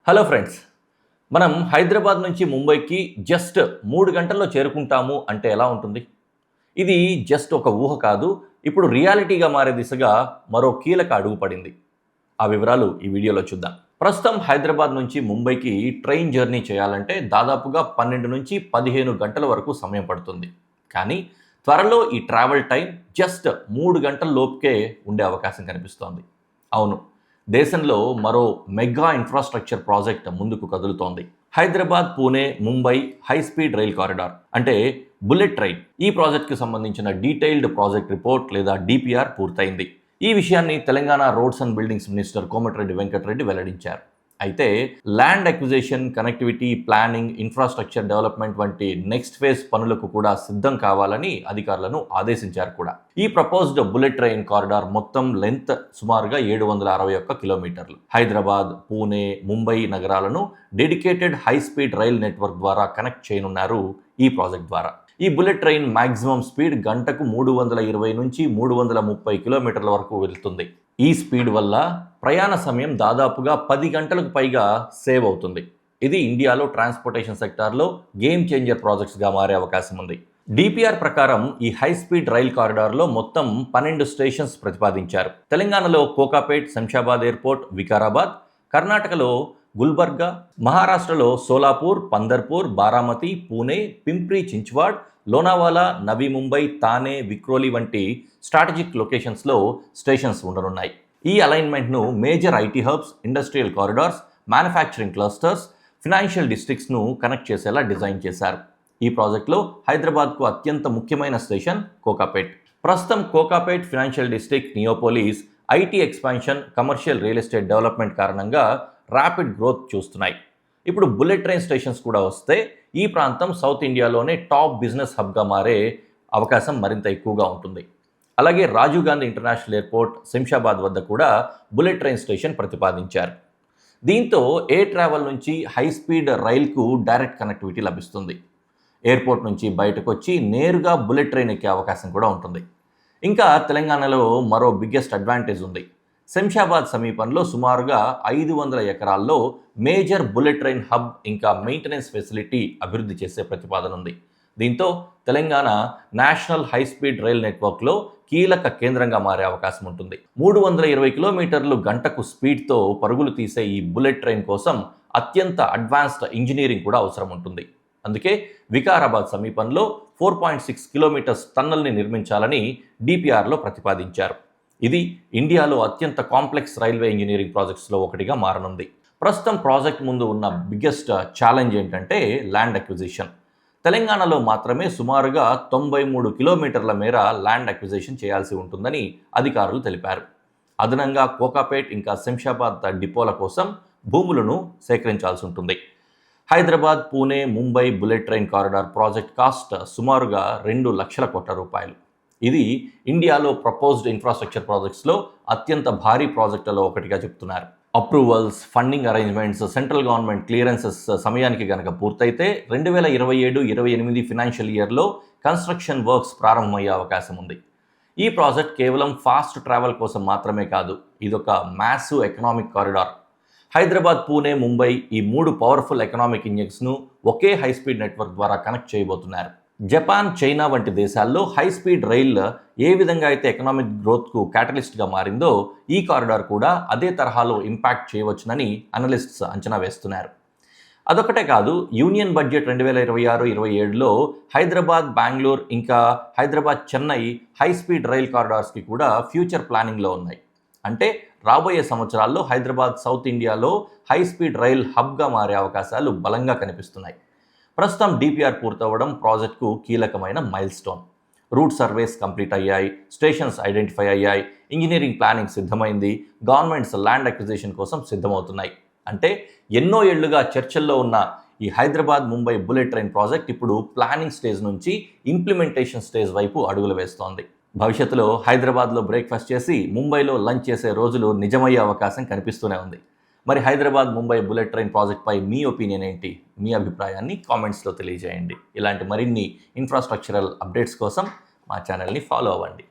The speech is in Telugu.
హలో ఫ్రెండ్స్, మనం హైదరాబాద్ నుంచి ముంబైకి జస్ట్ 3 గంటల్లో చేరుకుంటాము అంటే ఎలా ఉంటుంది? ఇది జస్ట్ ఒక ఊహ కాదు. ఇప్పుడు రియాలిటీగా మారే దిశగా మరో కీలక అడుగు పడింది. ఆ వివరాలు ఈ వీడియోలో చూద్దాం. ప్రస్తుతం హైదరాబాద్ నుంచి ముంబైకి ట్రైన్ జర్నీ చేయాలంటే దాదాపుగా 12-15 గంటల వరకు సమయం పడుతుంది. కానీ త్వరలో ఈ ట్రావెల్ టైం జస్ట్ 3 గంటల లోపుకే ఉండే అవకాశం కనిపిస్తోంది. అవును, దేశంలో మరో మెగా ఇన్ఫ్రాస్ట్రక్చర్ ప్రాజెక్ట్ ముందుకు కదులుతోంది. Hyderabad, Pune, Mumbai high speed rail corridor అంటే బుల్లెట్ ట్రైన్. ఈ ప్రాజెక్ట్కి సంబంధించిన డీటెయిల్డ్ ప్రాజెక్ట్ రిపోర్ట్ లేదా డిపిఆర్ పూర్తయింది. ఈ విషయాన్ని Telangana roads and buildings minister Komatireddy Venkat Reddy వెల్లడించారు. అయితే land acquisition, connectivity, planning, infrastructure development వంటి నెక్స్ట్ ఫేజ్ పనులకు కూడా సిద్ధం కావాలని అధికారులను ఆదేశించారు కూడా. ఈ ప్రపోజ్డ్ బుల్లెట్ ట్రైన్ కారిడార్ మొత్తం లెంత్ సుమారుగా 761 కిలోమీటర్లు. హైదరాబాద్, పూణే, ముంబై నగరాలను dedicated high speed rail network ద్వారా కనెక్ట్ చేయనున్నారు ఈ ప్రాజెక్ట్ ద్వారా. ఈ బుల్లెట్ ట్రైన్ మాక్సిమం స్పీడ్ గంటకు 320 నుంచి 330 కిలోమీటర్ల వరకు వెళ్తుంది. ఈ స్పీడ్ వల్ల ప్రయాణ సమయం దాదాపుగా 10 గంటలకు పైగా సేవ్ అవుతుంది. ఇది ఇండియాలో ట్రాన్స్పోర్టేషన్ సెక్టార్లో గేమ్ చేంజర్ ప్రాజెక్ట్స్గా మారే అవకాశం ఉంది. డిపిఆర్ ప్రకారం ఈ హై స్పీడ్ రైల్ కారిడార్లో మొత్తం 12 స్టేషన్స్ ప్రతిపాదించారు. తెలంగాణలో కోకాపేట్, శంషాబాద్ ఎయిర్పోర్ట్, వికారాబాద్, కర్ణాటకలో గుల్బర్గా, మహారాష్ట్రలో సోలాపూర్, పందర్పూర్, బారామతి, పూణే, పింప్రి చించ్వాడ్, లోనావాలా, నవీ ముంబై, తానే, విక్రోలి వంటి స్ట్రాటజిక్ లొకేషన్స్లో స్టేషన్స్ ఉండనున్నాయి. ఈ అలైన్మెంట్ను major IT hubs, industrial corridors, manufacturing clusters, financial డిస్ట్రిక్ట్స్ను కనెక్ట్ చేసేలా డిజైన్ చేశారు. ఈ ప్రాజెక్టులో హైదరాబాద్కు అత్యంత ముఖ్యమైన స్టేషన్ కోకాపేట్. ప్రస్తుతం Kokapet financial district, Neopolis IT expansion, commercial real estate development కారణంగా ర్యాపిడ్ గ్రోత్ చూస్తున్నాయి. ఇప్పుడు బుల్లెట్ ట్రైన్ స్టేషన్స్ కూడా వస్తే ఈ ప్రాంతం సౌత్ ఇండియాలోనే టాప్ బిజినెస్ హబ్గా మారే అవకాశం మరింత ఎక్కువగా ఉంటుంది. అలాగే రాజీవ్ గాంధీ ఇంటర్నేషనల్ ఎయిర్పోర్ట్, శంషాబాద్ వద్ద కూడా బుల్లెట్ ట్రైన్ స్టేషన్ ప్రతిపాదించారు. దీంతో ఎయిర్ ట్రావెల్ నుంచి హై స్పీడ్ రైల్కు డైరెక్ట్ కనెక్టివిటీ లభిస్తుంది. ఎయిర్పోర్ట్ నుంచి బయటకు వచ్చి నేరుగా బుల్లెట్ ట్రైన్ ఎక్కే అవకాశం కూడా ఉంటుంది. ఇంకా తెలంగాణలో మరో బిగ్గెస్ట్ అడ్వాంటేజ్ ఉంది. శంషాబాద్ సమీపంలో సుమారుగా 500 ఎకరాల్లో మేజర్ బుల్లెట్ ట్రైన్ హబ్ ఇంకా మెయింటెనెన్స్ ఫెసిలిటీ అభివృద్ధి చేసే ప్రతిపాదన ఉంది. దీంతో Telangana national high speed rail నెట్వర్క్లో కీలక కేంద్రంగా మారే అవకాశం ఉంటుంది. 320 కిలోమీటర్లు గంటకు స్పీడ్తో పరుగులు తీసే ఈ బుల్లెట్ ట్రైన్ కోసం అత్యంత అడ్వాన్స్డ్ ఇంజనీరింగ్ కూడా అవసరం ఉంటుంది. అందుకే వికారాబాద్ సమీపంలో 4.6 కిలోమీటర్స్ టన్నల్ని నిర్మించాలని డిపిఆర్లో ప్రతిపాదించారు. ఇది ఇండియాలో అత్యంత కాంప్లెక్స్ రైల్వే ఇంజనీరింగ్ ప్రాజెక్ట్స్లో ఒకటిగా మారనుంది. ప్రస్తుతం ప్రాజెక్ట్ ముందు ఉన్న బిగ్గెస్ట్ ఛాలెంజ్ ఏంటంటే ల్యాండ్ అక్విజిషన్. తెలంగాణలో మాత్రమే సుమారుగా 93 కిలోమీటర్ల మేర ల్యాండ్ అక్విజిషన్ చేయాల్సి ఉంటుందని అధికారులు తెలిపారు. అదనంగా కోకాపేట్ ఇంకా శంషాబాద్ డిపోల కోసం భూములను సేకరించాల్సి ఉంటుంది. Hyderabad, Pune, Mumbai bullet train corridor project cost సుమారుగా 2 లక్షల కోట్ల రూపాయలు. ఇది ఇండియాలో ప్రపోజ్డ్ ఇన్ఫ్రాస్ట్రక్చర్ ప్రాజెక్ట్స్లో అత్యంత భారీ ప్రాజెక్టులలో ఒకటిగా చెప్తున్నారు. Approvals, funding arrangements, central government clearances సమయానికి కనుక పూర్తయితే 2027-28 ఫినాన్షియల్ ఇయర్లో కన్స్ట్రక్షన్ వర్క్స్ ప్రారంభమయ్యే అవకాశం ఉంది. ఈ ప్రాజెక్ట్ కేవలం ఫాస్ట్ ట్రావెల్ కోసం మాత్రమే కాదు, ఇదొక massive economic corridor. Hyderabad, Pune, Mumbai ఈ 3 పవర్ఫుల్ ఎకనామిక్ ఇంజిన్స్ను ఒకే హై స్పీడ్ నెట్వర్క్ ద్వారా కనెక్ట్ చేయబోతున్నారు. జపాన్, చైనా వంటి దేశాల్లో హై స్పీడ్ రైల్ ఏ విధంగా అయితే ఎకనామిక్ గ్రోత్కు క్యాటలిస్ట్గా మారిందో ఈ కారిడార్ కూడా అదే తరహాలో ఇంపాక్ట్ చేయవచ్చునని అనలిస్ట్స్ అంచనా వేస్తున్నారు. అదొకటే కాదు, యూనియన్ బడ్జెట్ 2026-27లో హైదరాబాద్, బెంగళూరు ఇంకా Hyderabad, Chennai high speed rail కారిడార్స్కి కూడా ఫ్యూచర్ ప్లానింగ్లో ఉన్నాయి. అంటే రాబోయే సంవత్సరాల్లో హైదరాబాద్ సౌత్ ఇండియాలో హై స్పీడ్ రైల్ హబ్గా మారే అవకాశాలు బలంగా కనిపిస్తున్నాయి. ప్రస్తుతం డిపిఆర్ పూర్తవడం ప్రాజెక్టుకు కీలకమైన milestone. Route surveys complete అయ్యాయి, స్టేషన్స్ ఐడెంటిఫై అయ్యాయి, ఇంజనీరింగ్ ప్లానింగ్ సిద్ధమైంది, గవర్నమెంట్స్ ల్యాండ్ అక్విజిషన్ కోసం సిద్ధమవుతున్నాయి. అంటే ఎన్నో ఏళ్లుగా చర్చల్లో ఉన్న ఈ Hyderabad, Mumbai bullet train project ఇప్పుడు ప్లానింగ్ స్టేజ్ నుంచి ఇంప్లిమెంటేషన్ స్టేజ్ వైపు అడుగులు వేస్తోంది. భవిష్యత్తులో హైదరాబాద్లో బ్రేక్ఫాస్ట్ చేసి ముంబైలో లంచ్ చేసే రోజులు నిజమయ్యే అవకాశం కనిపిస్తూనే ఉంది. మరి హైదరాబాద్, ముంబై బుల్లెట్ ట్రైన్ ప్రాజెక్ట్పై మీ ఒపీనియన్ ఏంటి? మీ అభిప్రాయాన్ని కామెంట్స్లో తెలియజేయండి. ఇలాంటి మరిన్ని ఇన్ఫ్రాస్ట్రక్చరల్ అప్డేట్స్ కోసం మా ఛానల్ని ఫాలో అవ్వండి.